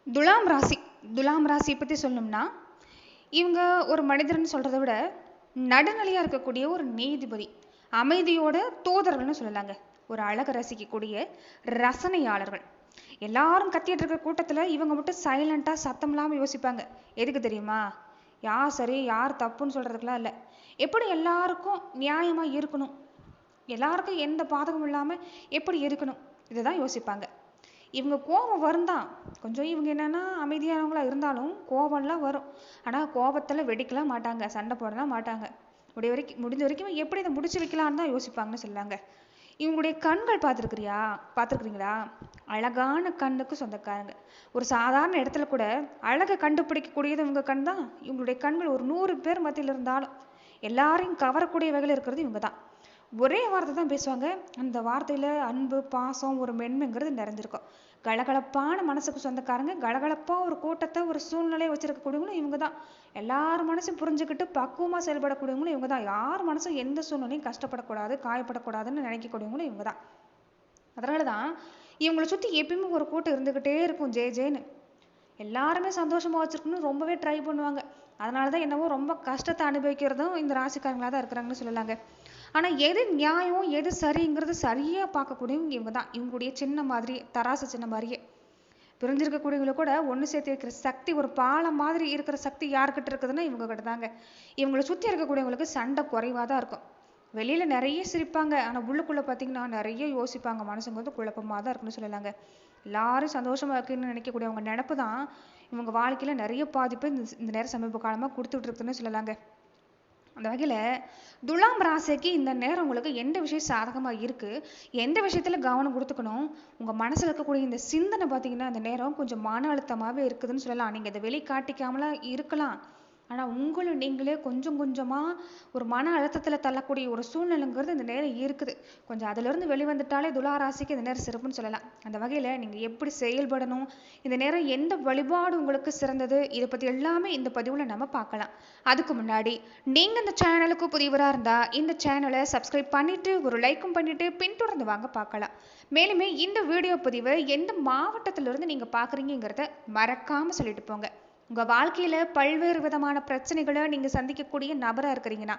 துலாம் ராசி. துலாம் ராசியை பற்றி சொல்லணும்னா, இவங்க ஒரு மனிதர்னு சொல்கிறத விட நடுநிலையாக இருக்கக்கூடிய ஒரு நீதிபதி, அமைதியோட தூதர்கள்னு சொல்லலாங்க. ஒரு அழகை ரசிக்கக்கூடிய ரசனையாளர்கள். எல்லாரும் கத்திட்டு இருக்கிற கூட்டத்தில் இவங்க மட்டும் சைலண்ட்டாக சத்தம் இல்லாமல் யோசிப்பாங்க. எதுக்கு தெரியுமா? யார் சரி யார் தப்புன்னு சொல்கிறதுக்கெலாம் இல்லை, எப்படி எல்லாருக்கும் நியாயமாக இருக்கணும், எல்லாருக்கும் எந்த பாதகமும் இல்லாமல் எப்படி இருக்கணும், இதை தான் யோசிப்பாங்க. இவங்க கோபம் வரும் தான், கொஞ்சம் இவங்க என்னென்னா அமைதியானவங்களா இருந்தாலும் கோபம்லாம் வரும். ஆனால் கோபத்தில் வெடிக்கலாம் மாட்டாங்க, சண்டை போடலாம் மாட்டாங்க. முடிஞ்ச வரைக்கும் எப்படி இதை முடிச்சு வைக்கலான்னு தான் யோசிப்பாங்கன்னு சொல்லாங்க. இவங்களுடைய கண்கள் பார்த்துருக்குறீங்களா? அழகான கண்ணுக்கு சொந்தக்காரங்க. ஒரு சாதாரண இடத்துல கூட அழகை கண்டுபிடிக்கக்கூடியது இவங்க கண் தான். இவங்களுடைய கண்கள் ஒரு 100 பேர் மத்தியில் இருந்தாலும் எல்லாரையும் கவரக்கூடிய வகையில் இருக்கிறது இவங்க தான். ஒரே வார்த்தை தான் பேசுவாங்க, அந்த வார்த்தையில் அன்பு பாசம் ஒரு மென்மைங்கிறது நிறைஞ்சிருக்கும். கலகலப்பான மனசுக்கு சொந்தக்காரங்க, கலகலப்பாக ஒரு கூட்டத்தை ஒரு சூழ்நிலையை வச்சிருக்கக்கூடியவங்களும் இவங்க தான். எல்லார் மனசும் புரிஞ்சுக்கிட்டு பக்குவமாக செயல்படக்கூடியவங்களும் இவங்க தான். யார் மனசும் எந்த சூழ்நிலையும் கஷ்டப்படக்கூடாது காயப்படக்கூடாதுன்னு நினைக்கக்கூடியவங்களும் இவங்க தான். அதனால தான் இவங்களை சுற்றி எப்பயுமே ஒரு கூட்டம் இருந்துக்கிட்டே இருக்கும், ஜே ஜேன்னு. எல்லாருமே சந்தோஷமாக வச்சுருக்கணும்னு ரொம்பவே ட்ரை பண்ணுவாங்க. அதனால தான் என்னவோ ரொம்ப கஷ்டத்தை அனுபவிக்கிறதும் இந்த ராசிக்காரங்களாக தான் இருக்கிறாங்கன்னு சொல்லலாங்க. ஆனால் எது நியாயம் எது சரிங்கிறது சரியாக பார்க்கக்கூடியவங்க இவங்க தான். இவங்களுடைய சின்ன மாதிரி, தராசு சின்ன மாதிரியே பிரிஞ்சிருக்கக்கூடியவங்களை கூட ஒன்று சேர்த்து வைக்கிற சக்தி, ஒரு பாலம் மாதிரி இருக்கிற சக்தி யாருக்கிட்ட இருக்குதுன்னா இவங்க கிட்ட தாங்க. இவங்களை சுற்றி இருக்கக்கூடியவங்களுக்கு சண்டை குறைவாக தான் இருக்கும். வெளியில் நிறைய சிரிப்பாங்க, ஆனால் உள்ளுக்குள்ளே பார்த்தீங்கன்னா நிறைய யோசிப்பாங்க. மனசுங்க வந்து குழப்பமாக தான் இருக்குன்னு சொல்லலாங்க. எல்லாரும் சந்தோஷமாக இருக்குன்னு நினைக்கக்கூடியவங்க நினப்பு தான் இவங்க வாழ்க்கையில் நிறைய பாதிப்பு இந்த நேரம் சமீப காலமாக கொடுத்துட்டு இருக்குன்னு சொல்லலாங்க. அந்த வகையில் துலாம் ராசிக்கு இந்த நேரம் உங்களுக்கு எந்த விஷயம் சாதகமாக இருக்குது, எந்த விஷயத்தில் கவனம் கொடுத்துக்கணும், உங்கள் மனசில் இருக்கக்கூடிய இந்த சிந்தனை பார்த்தீங்கன்னா இந்த நேரம் கொஞ்சம் மன அழுத்தமாகவே இருக்குதுன்னு சொல்லலாம். நீங்கள் இதை வெளிக்காட்டிக்காமலாம் இருக்கலாம், ஆனால் உங்களை நீங்களே கொஞ்சம் கொஞ்சமாக ஒரு மன அழுத்தத்தில் தள்ளக்கூடிய ஒரு சூழ்நிலைங்கிறது இந்த நேரம் இருக்குது. கொஞ்சம் அதிலிருந்து வெளிவந்துட்டாலே துளாராசிக்கு இந்த நேரம் சிறப்புன்னு சொல்லலாம். அந்த வகையில் நீங்கள் எப்படி செயல்படணும், இந்த நேரம் எந்த வழிபாடு உங்களுக்கு சிறந்தது, இதை பற்றி எல்லாமே இந்த பதிவில் நம்ம பார்க்கலாம். அதுக்கு முன்னாடி நீங்கள் இந்த சேனலுக்கு புதியவராக இருந்தால் இந்த சேனலை சப்ஸ்கிரைப் பண்ணிவிட்டு ஒரு லைக்கும் பண்ணிவிட்டு பின்தொடர்ந்து வாங்க பார்க்கலாம். மேலுமே இந்த வீடியோ பதிவை எந்த மாவட்டத்திலிருந்து நீங்கள் பார்க்குறீங்கிறத மறக்காமல் சொல்லிட்டு போங்க. உங்கள் வாழ்க்கையில் பல்வேறு விதமான பிரச்சனைகளை நீங்கள் சந்திக்கக்கூடிய நபராக இருக்கிறீங்கன்னா,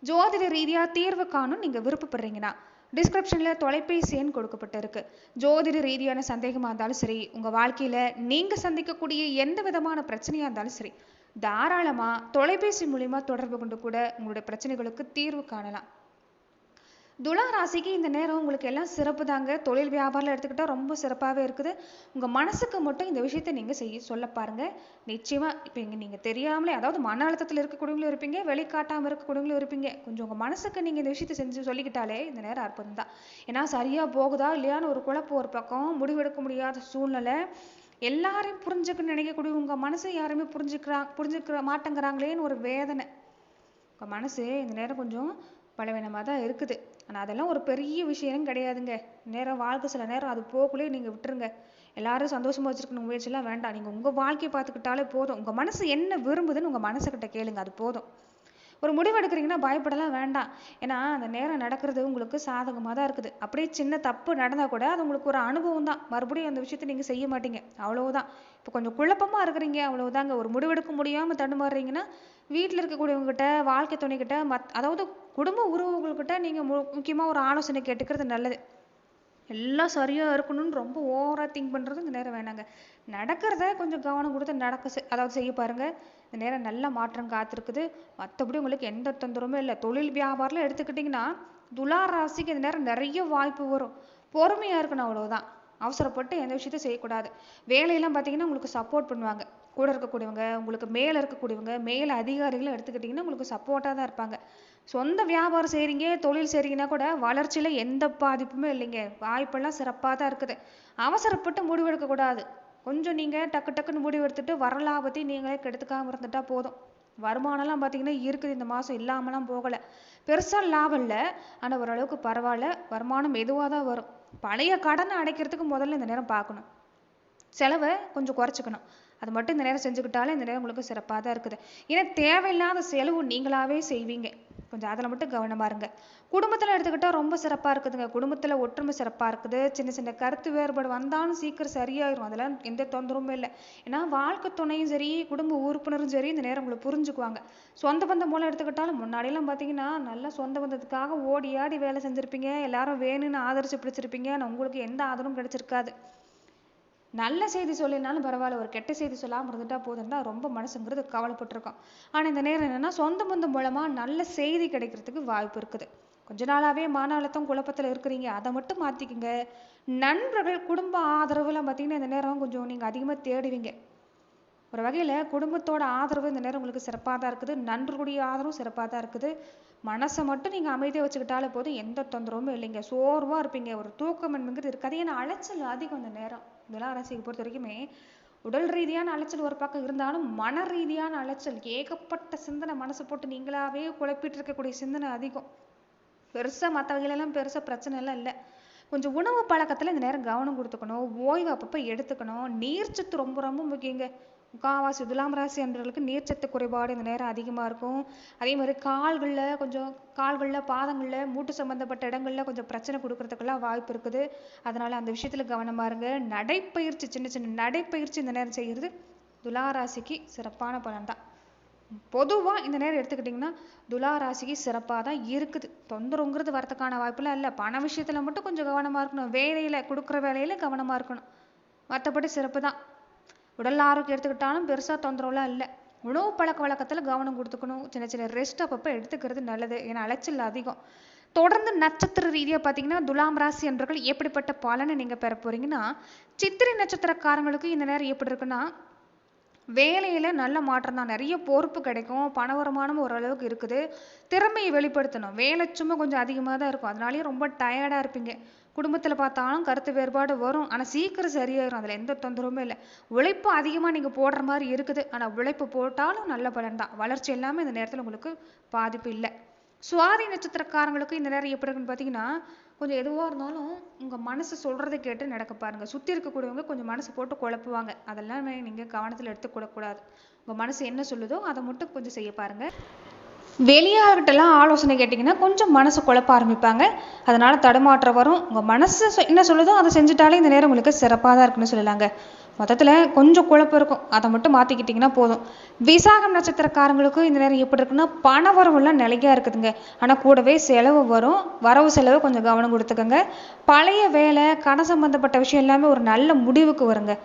ஜோதிட ரீதியாக தீர்வு காணும் நீங்கள் விருப்பப்படுறீங்கன்னா, டிஸ்கிரிப்ஷனில் தொலைபேசி எண் கொடுக்கப்பட்டிருக்கு. ஜோதிட ரீதியான சந்தேகமாக இருந்தாலும் சரி, உங்கள் வாழ்க்கையில் நீங்கள் சந்திக்கக்கூடிய எந்த விதமான பிரச்சனையாக இருந்தாலும் சரி, தாராளமாக தொலைபேசி மூலிமா தொடர்பு கொண்டு கூட உங்களுடைய பிரச்சனைகளுக்கு தீர்வு காணலாம். துலா ராசிக்கு இந்த நேரம் உங்களுக்கு எல்லாம் சிறப்பு தாங்க. தொழில் வியாபாரம் எடுத்துக்கிட்டால் ரொம்ப சிறப்பாகவே இருக்குது. உங்கள் மனசுக்கு மட்டும் இந்த விஷயத்தை நீங்கள் சொல்ல பாருங்கள். நிச்சயமாக இப்போ நீங்கள் தெரியாமலே, அதாவது மன அழுத்தத்தில் இருக்கக்கூடியவங்களும் இருப்பீங்க, வெளிக்காட்டாமல் இருக்கக்கூடியவங்களும் இருப்பீங்க. கொஞ்சம் உங்கள் மனசுக்கு நீங்கள் இந்த விஷயத்தை செஞ்சு சொல்லிக்கிட்டாலே இந்த நேரம் அற்புதம் தான். ஏன்னா சரியாக போகுதா இல்லையான்னு ஒரு குழப்பம் ஒரு பக்கம், முடிவெடுக்க முடியாத சூழ்நிலை, எல்லாரையும் புரிஞ்சுக்கணும்னு நினைக்கக்கூடிய உங்கள் மனசை யாருமே புரிஞ்சுக்கிற மாட்டேங்கிறாங்களேன்னு ஒரு வேதனை. உங்கள் மனசு இந்த நேரம் கொஞ்சம் பலவீனமாக தான் இருக்குது. ஆனால் அதெல்லாம் ஒரு பெரிய விஷயம் கிடையாதுங்க. நேரம் வாழ்க்கை சில நேரம் அது போக்குள்ளே நீங்கள் விட்டுருங்க. எல்லாரும் சந்தோஷமாக வச்சுருக்கணும் முயற்சியெல்லாம் வேண்டாம். நீங்கள் உங்கள் வாழ்க்கையை பார்த்துக்கிட்டாலே போதும். உங்கள் மனசு என்ன விரும்புதுன்னு உங்கள் மனசுக்கிட்ட கேளுங்க, அது போதும். ஒரு முடிவு எடுக்கிறீங்கன்னா பயப்படலாம் வேண்டாம். ஏன்னா அந்த நேரம் நடக்கிறது உங்களுக்கு சாதகமாக தான் இருக்குது. அப்படியே சின்ன தப்பு நடந்தால் கூட அது உங்களுக்கு ஒரு அனுபவம் தான். மறுபடியும் அந்த விஷயத்தை நீங்கள் செய்ய மாட்டீங்க, அவ்வளவுதான். இப்போ கொஞ்சம் குழப்பமாக இருக்கிறீங்க, அவ்வளவுதாங்க. ஒரு முடிவெடுக்க முடியாமல் தடுமாறுறீங்கன்னா வீட்டில் இருக்கக்கூடியவங்ககிட்ட, வாழ்க்கை துணைக்கிட்ட, அதாவது குடும்ப உறவுகள்கிட்ட நீங்கள் முக்கியமாக ஒரு ஆலோசனை கேட்டுக்கிறது நல்லது. எல்லாம் சரியாக இருக்கணும்னு ரொம்ப ஓவராக திங்க் பண்ணுறது இந்த நேரம் வேணாங்க. நடக்கிறத கொஞ்சம் கவனம் கொடுத்து அதாவது செய்ய பாருங்கள். இந்த நேரம் நல்ல மாற்றம் காத்திருக்குது. மற்றபடி உங்களுக்கு எந்த தொந்தரவுமே இல்லை. தொழில் வியாபாரம் எடுத்துக்கிட்டிங்கன்னா துலா ராசிக்கு இந்த நேரம் நிறைய வாய்ப்பு வரும். பொறுமையாக இருக்கணும், அவ்வளோதான். அவசரப்பட்டு எந்த விஷயத்தையும் செய்யக்கூடாது. வேலையெல்லாம் பார்த்தீங்கன்னா உங்களுக்கு சப்போர்ட் பண்ணுவாங்க. கூட இருக்கக்கூடியவங்க, உங்களுக்கு மேலே இருக்கக்கூடியவங்க, மேலே அதிகாரிகளும் எடுத்துக்கிட்டிங்கன்னா உங்களுக்கு சப்போர்ட்டாக தான் இருப்பாங்க. சொந்த வியாபாரம் செய்கிறீங்க, தொழில் செய்கிறீங்கன்னா கூட வளர்ச்சியில் எந்த பாதிப்புமே இல்லைங்க. வாய்ப்பெல்லாம் சிறப்பாக தான் இருக்குது. அவசரப்பட்டு முடிவெடுக்கக்கூடாது. கொஞ்சம் நீங்கள் டக்கு டக்குன்னு முடிவு எடுத்துட்டு வர லாபத்தையும் நீங்களே கெடுத்துக்காமல் இருந்துட்டா போதும். வருமானம்லாம் பார்த்தீங்கன்னா இருக்குது, இந்த மாதம் இல்லாமலாம் போகலை. பெருசாக லாபம் இல்லை, ஆனால் ஓரளவுக்கு பரவாயில்ல. வருமானம் மெதுவாக தான் வரும். பழைய கடனை அடைக்கிறதுக்கு முதல்ல இந்த நேரம் பார்க்கணும். செலவை கொஞ்சம் குறைச்சிக்கணும். அது மட்டும் இந்த நேரம் செஞ்சுக்கிட்டாலே இந்த நேரம் உங்களுக்கு சிறப்பாக தான் இருக்குது. ஏன்னா தேவையில்லாத செலவு நீங்களாவே செய்வீங்க. கொஞ்சம் அதில் மட்டும் கவனமாக இருங்க. குடும்பத்தில் எடுத்துக்கிட்டால் ரொம்ப சிறப்பாக இருக்குதுங்க. குடும்பத்தில் ஒற்றுமை சிறப்பாக இருக்குது. சின்ன சின்ன கருத்து வேறுபாடு வந்தாலும் சீக்கிரம் சரியாயிரும். அதெல்லாம் எந்த தொந்தரவும் இல்லை. ஏன்னா வாழ்க்கை துணையும் சரி, குடும்ப உறுப்பினரும் சரி இந்த நேரம் உங்களை புரிஞ்சுக்குவாங்க. சொந்த பந்தம் மூலம் எடுத்துக்கிட்டாலும் முன்னாடியெல்லாம் பார்த்தீங்கன்னா நல்லா சொந்த பந்தத்துக்காக ஓடி ஆடி வேலை செஞ்சுருப்பீங்க. எல்லாரும் வேணும்னு ஆதரிச்சு பிடிச்சிருப்பீங்க. ஆனால் உங்களுக்கு எந்த ஆதரவும் கிடைச்சிருக்காது. நல்ல செய்தி சொல்லினாலும் பரவாயில்ல, ஒரு கெட்ட செய்தி சொல்லாமல் இருந்துட்டா போதுன்னா ரொம்ப மனசுங்கிறது கவலைப்பட்டிருக்கோம். ஆனால் இந்த நேரம் என்னன்னா சொந்த பந்தம் மூலமாக நல்ல செய்தி கிடைக்கிறதுக்கு வாய்ப்பு இருக்குது. கொஞ்ச நாளாவே மன அழுத்தம் குழப்பத்தில் இருக்கிறீங்க, அதை மட்டும் மாற்றிக்குங்க. நண்பர்கள் குடும்ப ஆதரவுலாம் பார்த்தீங்கன்னா இந்த நேரம் கொஞ்சம் நீங்கள் அதிகமாக தேடுவீங்க. ஒரு வகையில் குடும்பத்தோட ஆதரவு இந்த நேரம் உங்களுக்கு சிறப்பாக தான் இருக்குது. நண்பர்களுடைய ஆதரவும் சிறப்பாக தான் இருக்குது. மனசை மட்டும் நீங்கள் அமைதியாக வச்சுக்கிட்டாலே போதும், எந்த தொந்தரவும் இல்லைங்க. சோர்வாக இருப்பீங்க, ஒரு தூக்கம்ங்கிறது இருக்காது. ஏன்னா அலைச்சல் அதிகம் இந்த நேரம். துலா ராசியை பொறுத்த வரைக்குமே உடல் ரீதியான அலைச்சல் ஒரு பக்கம் இருந்தாலும் மன ரீதியான அலைச்சல், ஏகப்பட்ட சிந்தனை, மனசை போட்டு நீங்களாவே குழப்பிட்டு இருக்கக்கூடிய சிந்தனை அதிகம். பெருசாக மற்ற வகையிலெல்லாம் பெருசாக பிரச்சனை எல்லாம் இல்லை. கொஞ்சம் உணவு பழக்கத்தில் இந்த நேரம் கவனம் கொடுத்துக்கணும். ஓய்வு அப்பப்போ எடுத்துக்கணும். நீர்ச்சத்து ரொம்ப ரொம்ப முக்கியங்க. முக்கால்வாசி துலாம் ராசி அன்பர்களுக்கு நீர்ச்சத்து குறைபாடு இந்த நேரம் அதிகமாக இருக்கும். அதே மாதிரி கால்களில் பாதங்களில் மூட்டு சம்மந்தப்பட்ட இடங்களில் கொஞ்சம் பிரச்சனை கொடுக்கறதுக்கெல்லாம் வாய்ப்பு இருக்குது. அதனால் அந்த விஷயத்தில் கவனமாக இருங்க. நடைப்பயிற்சி, சின்ன சின்ன நடைப்பயிற்சி இந்த நேரம் செய்கிறது துலா ராசிக்கு சிறப்பான பலன் தான். பொதுவாக இந்த நேரம் எடுத்துக்கிட்டிங்கன்னா துலா ராசிக்கு சிறப்பாக தான் இருக்குது. தொந்தரவுங்கிறது வரத்துக்கான வாய்ப்புலாம் இல்லை. பண விஷயத்தில் மட்டும் கொஞ்சம் கவனமாக இருக்கணும். வேலையில் கொடுக்குற வேலையில் கவனமாக இருக்கணும். மற்றபடி சிறப்பு தான். உடல் ஆரோக்கியம் எடுத்துக்கிட்டாலும் பெருசாக தொந்தரவுலாம் இல்லை. உணவு பழக்க வழக்கத்தில் கவனம் கொடுத்துக்கணும். சின்ன சின்ன ரெஸ்ட் அப்பப்போ எடுத்துக்கிறது நல்லது. ஏன்னா அலைச்சல் அதிகம். தொடர்ந்து நட்சத்திர ரீதியாக பார்த்தீங்கன்னா துலாம் ராசி அன்பர்கள் எப்படிப்பட்ட பலனை நீங்கள் பெற போறீங்கன்னா, சித்திரை நட்சத்திரக்காரங்களுக்கு இந்த நேரம் எப்படி இருக்குன்னா வேலையில் நல்ல மாற்றம் தான். நிறைய பொறுப்பு கிடைக்கும். பண வருமானம் ஓரளவுக்கு இருக்குது. திறமையை வெளிப்படுத்தணும். வேலை சும்மா கொஞ்சம் அதிகமாக தான் இருக்கும். அதனாலேயே ரொம்ப டயர்டாக இருப்பீங்க. குடும்பத்தில் பார்த்தாலும் கருத்து வேறுபாடு வரும். ஆனால் சீக்கிரம் சரியாயிரும். அதில் எந்த தொந்தரவுமே இல்லை. உழைப்பு அதிகமாக நீங்கள் போடுற மாதிரி இருக்குது. ஆனால் உழைப்பு போட்டாலும் நல்ல பலன் தான். வளர்ச்சி எல்லாமே இந்த நேரத்தில் உங்களுக்கு பாதிப்பு இல்லை. சுவாதி நட்சத்திரக்காரங்களுக்கு இந்த நேரம் எப்படி இருக்குன்னு பார்த்தீங்கன்னா கொஞ்சம் எதுவாக இருந்தாலும் உங்கள் மனசு சொல்கிறத கேட்டு நடக்க பாருங்கள். சுற்றி இருக்கக்கூடியவங்க கொஞ்சம் மனசு போட்டு குழப்புவாங்க. அதெல்லாம் நீங்கள் கவனத்தில் எடுத்துக்கூடக்கூடாது. உங்கள் மனசு என்ன சொல்லுதோ அதை மட்டும் கொஞ்சம் செய்ய பாருங்கள். வெளியாகிட்டெல்லாம் ஆலோசனை கேட்டிங்கன்னா கொஞ்சம் மனசு குழப்ப ஆரம்பிப்பாங்க. அதனால் தடுமாற்றம் வரும். உங்கள் மனசு என்ன சொல்லுதோ அதை செஞ்சுட்டாலே இந்த நேரம் உங்களுக்கு சிறப்பாக தான் இருக்குன்னு சொல்லலாங்க. மொத்தத்தில் கொஞ்சம் குழப்பம் இருக்கும். அதை மட்டும் மாற்றிக்கிட்டிங்கன்னா போதும். விசாகம் நட்சத்திரக்காரங்களுக்கு இந்த நேரம் எப்படி இருக்குன்னா பண வரவுலாம் நிலையாக இருக்குதுங்க. ஆனால் கூடவே செலவு வரும். வரவு செலவு கொஞ்சம் கவனம் கொடுத்துக்கோங்க. பழைய வேலை, கடன் சம்மந்தப்பட்ட விஷயம் எல்லாமே ஒரு நல்ல முடிவுக்கு வருங்க.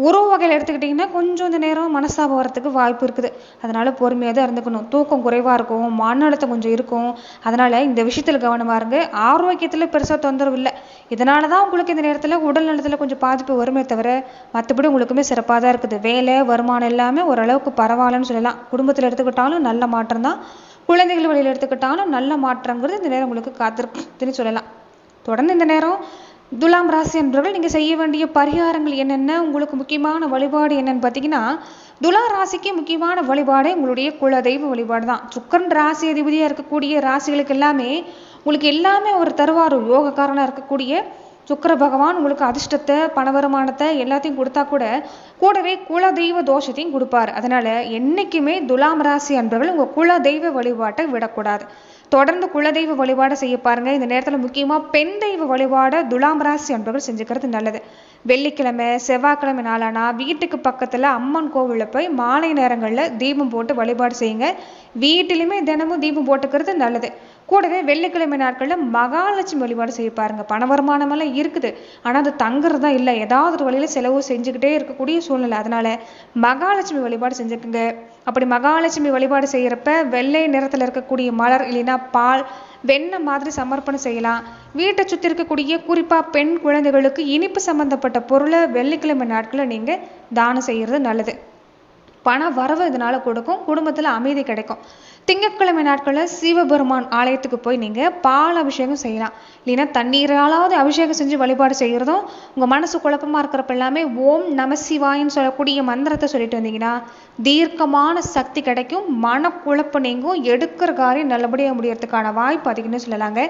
உறவு வகையில் எடுத்துக்கிட்டிங்கன்னா கொஞ்சம் இந்த நேரம் மனஸ்தாபம் வரத்துக்கு வாய்ப்பு இருக்குது. அதனால் பொறுமையாக தான் இருந்துக்கணும். தூக்கம் குறைவாக இருக்கும். மன அழுத்தம் கொஞ்சம் இருக்கும். அதனால் இந்த விஷயத்தில் கவனமாக இருங்க. ஆரோக்கியத்தில் பெருசாக தொந்தரவு இல்லை. இதனால தான் உங்களுக்கு இந்த நேரத்தில் உடல் நலத்தில் கொஞ்சம் பாதிப்பு வருமே தவிர மற்றபடி உங்களுக்குமே சிறப்பாக தான் இருக்குது. வேலை, வருமானம் எல்லாமே ஓரளவுக்கு பரவாயில்லன்னு சொல்லலாம். குடும்பத்தில் எடுத்துக்கிட்டாலும் நல்ல மாற்றம் தான். குழந்தைகள் வழியில் எடுத்துக்கிட்டாலும் நல்ல மாற்றங்கிறது இந்த நேரம் உங்களுக்கு காத்திருக்குன்னு சொல்லலாம். தொடர்ந்து இந்த நேரம் துலாம் ராசி என்பவர்கள் நீங்கள் செய்ய வேண்டிய பரிகாரங்கள் என்னென்ன, உங்களுக்கு முக்கியமான வழிபாடு என்னன்னு பார்த்தீங்கன்னா துலா ராசிக்கு முக்கியமான வழிபாடு உங்களுடைய குலதெய்வ வழிபாடு தான். சுக்கிரன் ராசி அதிபதியாக இருக்கக்கூடிய ராசிகளுக்கு எல்லாமே உங்களுக்கு எல்லாமே ஒரு தருவார். யோகக்காரனாக இருக்கக்கூடிய சுக்கிர பகவான் உங்களுக்கு அதிர்ஷ்டத்தை, பண வருமானத்தை எல்லாத்தையும் கொடுத்தா கூடவே குலதெய்வ தோஷத்தையும் கொடுப்பார். அதனால் என்றைக்குமே துலாம் ராசி அன்பர்கள் உங்கள் குலதெய்வ வழிபாட்டை விடக்கூடாது. தொடர்ந்து குலதெய்வ வழிபாடு செய்ய பாருங்க. இந்த நேரத்தில் முக்கியமாக பெண் தெய்வ வழிபாடு துலாம் ராசி அன்பர்கள் செஞ்சுக்கிறது நல்லது. வெள்ளிக்கிழமை, செவ்வாய்க்கிழமை நாளானா வீட்டுக்கு பக்கத்தில் அம்மன் கோவிலில் போய் மாலை நேரங்களில் தீபம் போட்டு வழிபாடு செய்யுங்க. வீட்டிலுமே தினமும் தீபம் போட்டுக்கிறது நல்லது. கூடவே வெள்ளிக்கிழமை நாட்களில் மகாலட்சுமி வழிபாடு செய்ய பாருங்க. பண வருமானமெல்லாம் இருக்குது, ஆனால் அது தங்குறது தான் இல்லை. ஏதாவது ஒரு வழியில் செலவு செஞ்சுக்கிட்டே இருக்கக்கூடிய சூழ்நிலை. அதனால மகாலட்சுமி வழிபாடு செஞ்சுக்குங்க. அப்படி மகாலட்சுமி வழிபாடு செய்யறப்ப வெள்ளை நிறத்தில் இருக்கக்கூடிய மலர் இல்லைன்னா பால், வெண்ணெய் மாதிரி சமர்ப்பணம் செய்யலாம். வீட்டை சுற்றி இருக்கக்கூடிய குறிப்பாக பெண் குழந்தைகளுக்கு இனிப்பு சம்பந்தப்பட்ட பொருளை வெள்ளிக்கிழமை நாட்களில் நீங்கள் தானம் செய்கிறது நல்லது. பண வரவு இதனால் கொடுக்கும், குடும்பத்தில் அமைதி கிடைக்கும். திங்கட்கிழமை நாட்களில் சிவபெருமான் ஆலயத்துக்கு போய் நீங்கள் பால் அபிஷேகம் செய்யலாம். இல்லைன்னா தண்ணீராலாவது அபிஷேகம் செஞ்சு வழிபாடு செய்கிறதும், உங்கள் மனசு குழப்பமாக இருக்கிறப்ப எல்லாமே ஓம் நம சிவாயின்னு சொல்லக்கூடிய மந்திரத்தை சொல்லிட்டு வந்தீங்கன்னா தீர்க்கமான சக்தி கிடைக்கும், மனக்குழப்பம் நீங்கும், எடுக்கிற காரியம் நல்லபடியாக முடியறதுக்கான வாய்ப்பு அதிகம்னு சொல்லலாங்க.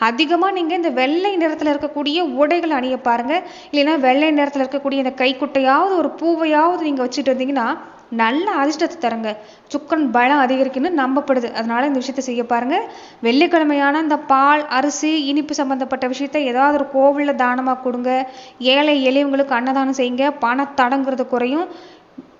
அதிகமாக நீங்கள் இந்த வெள்ளை நிறத்தில் இருக்கக்கூடிய உடைகள் அணிய பாருங்க. இல்லைன்னா வெள்ளை நிறத்தில் இருக்கக்கூடிய இந்த கைக்குட்டையாவது ஒரு பூவையாவது நீங்கள் வச்சுட்டு வந்தீங்கன்னா நல்ல அதிர்ஷ்டத்தை தருங்க. சுக்கரன் பலம் அதிகரிக்குன்னு நம்பப்படுது. அதனால இந்த விஷயத்தை செய்ய பாருங்க. வெள்ளிக்கிழமையான இந்த பால், அரிசி, இனிப்பு சம்பந்தப்பட்ட விஷயத்த ஏதாவது ஒரு கோவிலில் தானமாக கொடுங்க. ஏழை எளியவங்களுக்கு அன்னதானம் செய்யுங்க. பணத்தடங்கிறது குறையும்.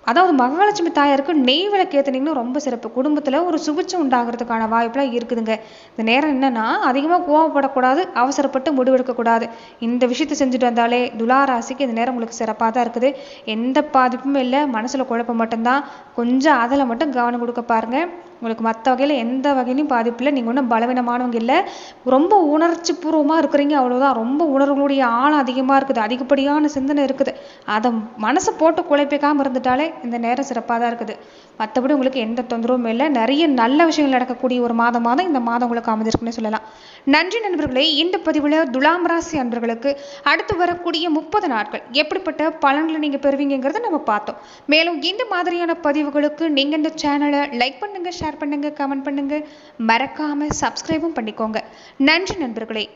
அதாவது மகாலட்சுமி தாயாருக்கு நெய் விளக்கு ஏற்றுனீங்கன்னா ரொம்ப சிறப்பு. குடும்பத்தில் ஒரு சுபிட்சம் உண்டாகிறதுக்கான வாய்ப்புலாம் இருக்குதுங்க. இந்த நேரம் என்னன்னா அதிகமாக கோவப்படக்கூடாது, அவசரப்பட்டு முடிவெடுக்கக்கூடாது. இந்த விஷயத்தை செஞ்சுட்டு வந்தாலே துலா ராசிக்கு இந்த நேரம் உங்களுக்கு சிறப்பாக தான் இருக்குது. எந்த பாதிப்புமே இல்லை, மனசில் குழப்பம் மட்டும்தான். கொஞ்சம் அதில் மட்டும் கவனம் கொடுக்க பாருங்க. உங்களுக்கு மற்ற வகையில் எந்த வகையிலையும் பாதிப்பு இல்லை. நீங்கள் ஒன்றும் பலவீனமானவங்க இல்லை, ரொம்ப உணர்ச்சி பூர்வமாக இருக்கிறீங்க, அவ்வளோதான். ரொம்ப உணர்வுகளுடைய ஆழம் அதிகமாக இருக்குது, அதிகப்படியான சிந்தனை இருக்குது. அதை மனசை போட்டு குழப்பிக்காமல் இருந்துட்டாலே இந்த நேரம் சிறப்பாக தான் இருக்குது. மற்றபடி உங்களுக்கு எந்த தொந்தரவும் இல்லை. நிறைய நல்ல விஷயங்கள் நடக்கக்கூடிய ஒரு மாதமாக தான் இந்த மாதம் உங்களுக்கு அமைஞ்சிருக்குன்னு சொல்லலாம். நன்றி நண்பர்களே. இந்த பதிவில் துலாம் ராசி அன்பர்களுக்கு அடுத்து வரக்கூடிய 30 நாட்கள் எப்படிப்பட்ட பலன்களை நீங்கள் பெறுவீங்கிறத நம்ம பார்த்தோம். மேலும் இந்த மாதிரியான பதிவுகளுக்கு நீங்கள் இந்த சேனலை லைக் பண்ணுங்க, ஷேர் பண்ணுங்க, கமெண்ட் பண்ணுங்க, மறக்காம சப்ஸ்கிரைபும் பண்ணிக்கோங்க. நன்றி நண்பர்களே.